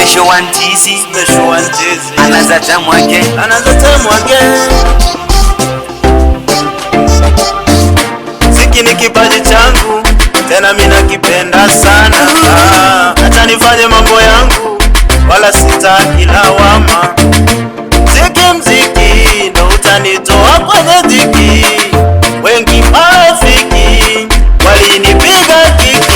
Special one TZ, Special one TZ, another time again, another time again. Muziki ni kipaji changu, tena mimi nakipenda sana. Acha nifanye mambo yangu, wala sitaki lawama. Muziki ndo utanitoa kwenye dhiki. Wengi marafiki walinipiga kiki.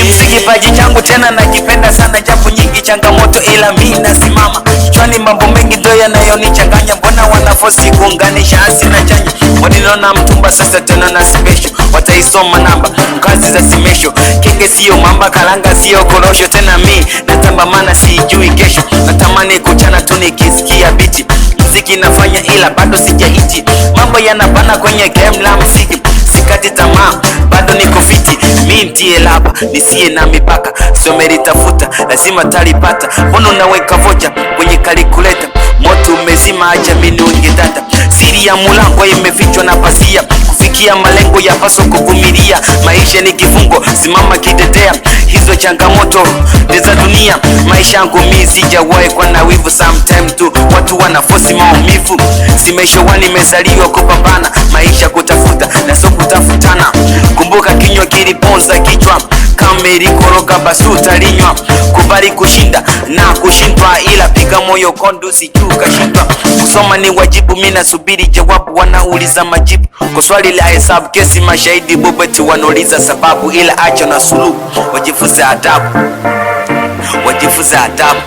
muziki kipaji changu tena nakipenda sana, japo nyingi changamoto ila mimi nasimama. Kichwani mambo mengi ndio yanayonichanganya, mbona wanafosi kuunganisha hasi na chanya. Waliona mtumba sasa tena na special, wataisoma namba mkazi za simesho. Kenge sio mamba, kalanga sio korosho, tena mimi natamba maana sijui kesho. Natamani kuchana tu nikisikia biti, muziki nafanya ila bado sijahiti. Mambo yanabana kwenye game la muziki, sikati tamaa bado niko fiti. Mimi ndiye laba nisiye na mipaka, somelitafuta lazima talipata. Mbona unaweka voja kwenye calculator, moto umezima acha mimi ungedata. Siri ya mulango imefichwa na pasia, kufikia malengo ya paso kuvumilia. Maisha ni kifungo, simama kidedea, hizo changamoto ni za dunia. Maisha yangu mimi sijawahi kwa na wivu, sometime tu watu wanafosi maumivu. Simeshowani nimezaliwa kupambana, maisha kutafuta na sio kutafutana. Kumbuka kinywa kiliponza kichwa, kama ilikoroka basi utalinywa. Kubali kushinda na kushindwa, ila piga moyo kondu sijuka shindwa. Kusoma ni wajibu, mimi nasubiri jawabu, wanauliza majibu kwa swali la hesabu. Kesi mashahidi bobeti wanauliza sababu, ila acha na suluhu, wajifunze adabu, wajifunze adabu.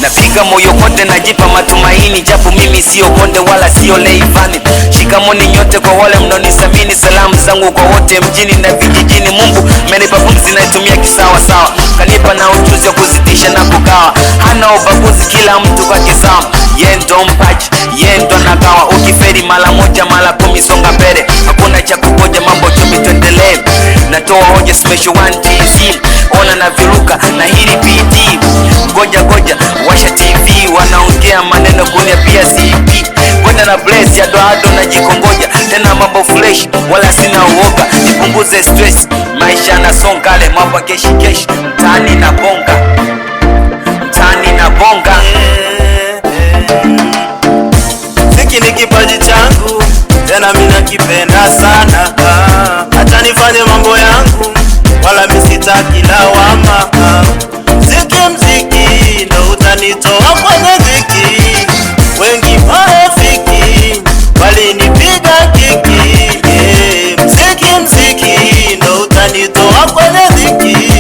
Napiga moyo konde, najipa matumaini, japo mimi sio konde wala sio Leivani. Shikamoni nyote kwa wale mnaonisamini, salamu zangu kwa wote mjini na vijijini. Mungu amenipa pumzi naitumia kisawa sawa, kanipa na ujuzi wa kuzidisha na kugawa. Hana ubaguzi, kila mtu kwa kisawa. Yeye ndo mpaji, yeye ndo nagawa. Ukiferi mara moja mara 10 songa mbele, hakuna cha kungoja, mambo chumi tuendelee. Natoa hoja Special one TZ, ona na viruka na hili PD. Goja washa TV, wanaongea maneno kuniambia CP. Kwenda na bless ya doado na jikongoja, tena mambo fresh wala sina uoga. Nipunguze stress, maisha na songa, le mambo keshi keshi, mtani na bonga, mtani na bonga. Muziki ni kipaji changu, tena mimi nakipenda sana. Acha nifanye mambo yangu, wala mimi sitaki lawama. Muziki ndo utanitoa kwenye dhiki. Wengi marafiki walinipiga kiki. Muziki ndo utanitoa kwenye dhiki.